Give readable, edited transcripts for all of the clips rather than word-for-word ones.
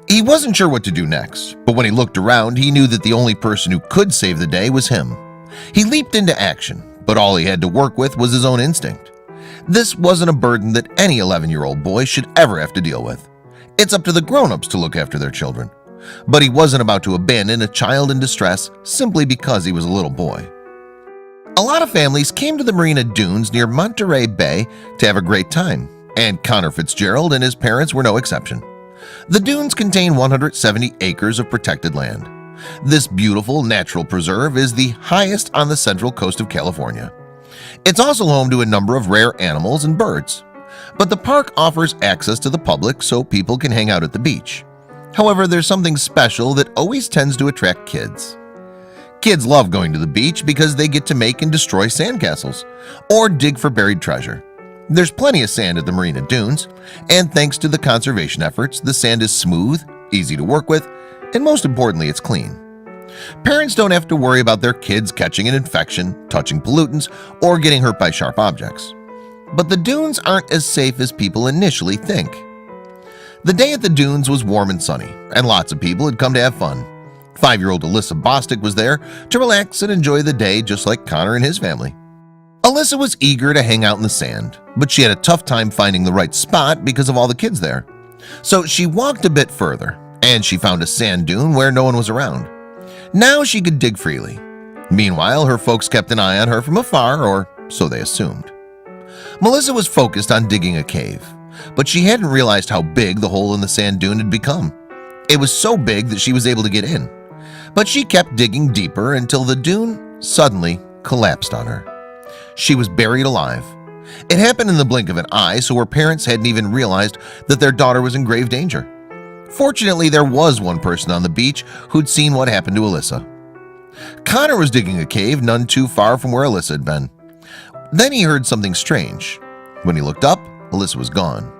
He wasn't sure what to do next, but when he looked around, he knew that the only person who could save the day was him. He leaped into action, but all he had to work with was his own instinct. This wasn't a burden that any 11-year-old boy should ever have to deal with. It's up to the grown-ups to look after their children. But he wasn't about to abandon a child in distress simply because he was a little boy. A lot of families came to the Marina Dunes near Monterey Bay to have a great time, and Connor Fitzgerald and his parents were no exception. The dunes contain 170 acres of protected land. This beautiful natural preserve is the highest on the central coast of California. It's also home to a number of rare animals and birds. But the park offers access to the public so people can hang out at the beach. However, there's something special that always tends to attract kids. Kids love going to the beach because they get to make and destroy sandcastles or dig for buried treasure. There's plenty of sand at the Marina Dunes, and thanks to the conservation efforts, the sand is smooth, easy to work with, and most importantly, it's clean. Parents don't have to worry about their kids catching an infection, touching pollutants, or getting hurt by sharp objects. But the dunes aren't as safe as people initially think. The day at the dunes was warm and sunny, and lots of people had come to have fun. 5-year-old Alyssa Bostic was there to relax and enjoy the day just like Connor and his family. Alyssa was eager to hang out in the sand, but she had a tough time finding the right spot because of all the kids there. So she walked a bit further, and she found a sand dune where no one was around. Now she could dig freely. Meanwhile, her folks kept an eye on her from afar, or so they assumed. Melissa was focused on digging a cave, but she hadn't realized how big the hole in the sand dune had become. It was so big that she was able to get in, but she kept digging deeper until the dune suddenly collapsed on her. She was buried alive. It happened in the blink of an eye, so her parents hadn't even realized that their daughter was in grave danger. Fortunately, there was one person on the beach who'd seen what happened to Alyssa. Connor was digging a cave none too far from where Alyssa had been. Then he heard something strange. When he looked up, Alyssa was gone.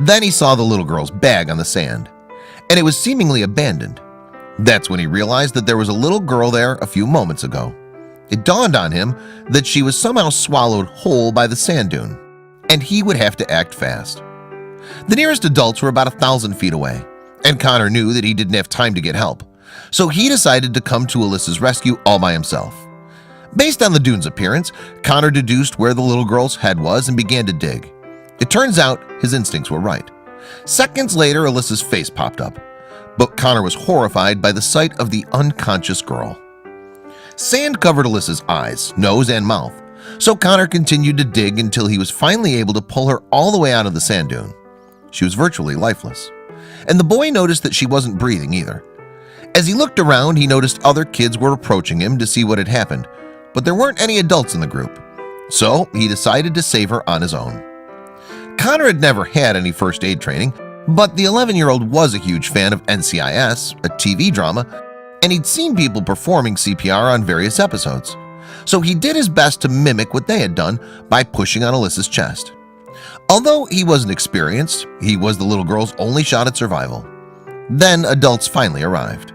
Then he saw the little girl's bag on the sand, and it was seemingly abandoned. That's when he realized that there was a little girl there a few moments ago. It dawned on him that she was somehow swallowed whole by the sand dune, and he would have to act fast. The nearest adults were about 1,000 feet away, and Connor knew that he didn't have time to get help, so he decided to come to Alyssa's rescue all by himself. Based on the dune's appearance, Connor deduced where the little girl's head was and began to dig. It turns out his instincts were right. Seconds later, Alyssa's face popped up, but Connor was horrified by the sight of the unconscious girl. Sand covered Alyssa's eyes, nose, and mouth, so Connor continued to dig until he was finally able to pull her all the way out of the sand dune. She was virtually lifeless, and the boy noticed that she wasn't breathing either. As he looked around, he noticed other kids were approaching him to see what had happened, but there weren't any adults in the group, so he decided to save her on his own. Connor had never had any first aid training, but the 11-year-old was a huge fan of NCIS, a TV drama, and he'd seen people performing CPR on various episodes. So he did his best to mimic what they had done by pushing on Alyssa's chest. Although he wasn't experienced, he was the little girl's only shot at survival. Then adults finally arrived.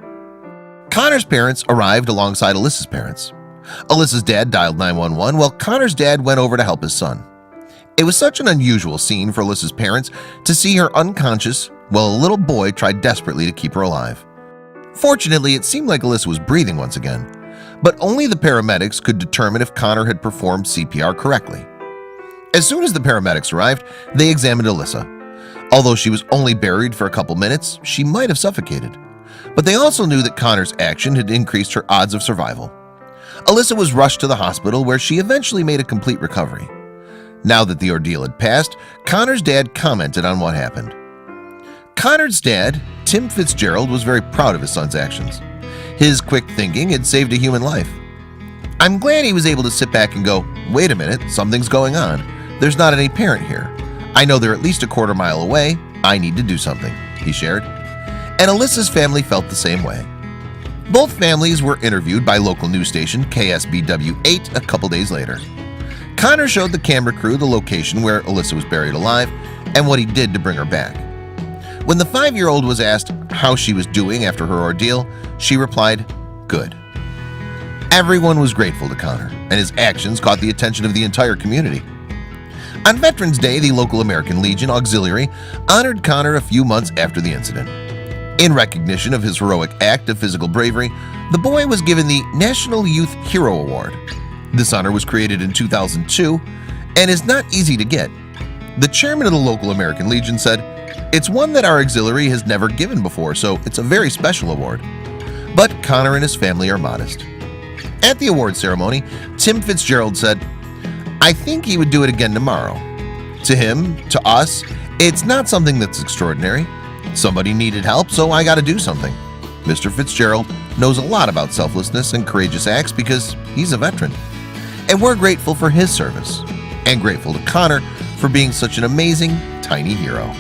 Connor's parents arrived alongside Alyssa's parents. Alyssa's dad dialed 911 while Connor's dad went over to help his son. It was such an unusual scene for Alyssa's parents to see her unconscious while a little boy tried desperately to keep her alive. Fortunately, it seemed like Alyssa was breathing once again, but only the paramedics could determine if Connor had performed CPR correctly. As soon as the paramedics arrived, they examined Alyssa. Although she was only buried for a couple minutes, she might have suffocated. But they also knew that Connor's action had increased her odds of survival. Alyssa was rushed to the hospital where she eventually made a complete recovery. Now that the ordeal had passed, Connor's dad commented on what happened. Connor's dad, Tim Fitzgerald, was very proud of his son's actions. His quick thinking had saved a human life. "I'm glad he was able to sit back and go, wait a minute, something's going on. There's not any parent here. I know they're at least a quarter mile away. I need to do something," he shared. And Alyssa's family felt the same way. Both families were interviewed by local news station KSBW8 a couple days later. Connor showed the camera crew the location where Alyssa was buried alive and what he did to bring her back. When the 5-year-old was asked how she was doing after her ordeal, she replied, "Good." Everyone was grateful to Connor, and his actions caught the attention of the entire community. On Veterans Day, the local American Legion Auxiliary honored Connor a few months after the incident. In recognition of his heroic act of physical bravery, the boy was given the National Youth Hero Award. This honor was created in 2002 and is not easy to get. The chairman of the local American Legion said, "It's one that our auxiliary has never given before, so it's a very special award." But Connor and his family are modest. At the award ceremony, Tim Fitzgerald said, "I think he would do it again tomorrow. To him, to us, it's not something that's extraordinary. Somebody needed help, so I got to do something." Mr. Fitzgerald knows a lot about selflessness and courageous acts because he's a veteran. And we're grateful for his service and grateful to Connor for being such an amazing tiny hero.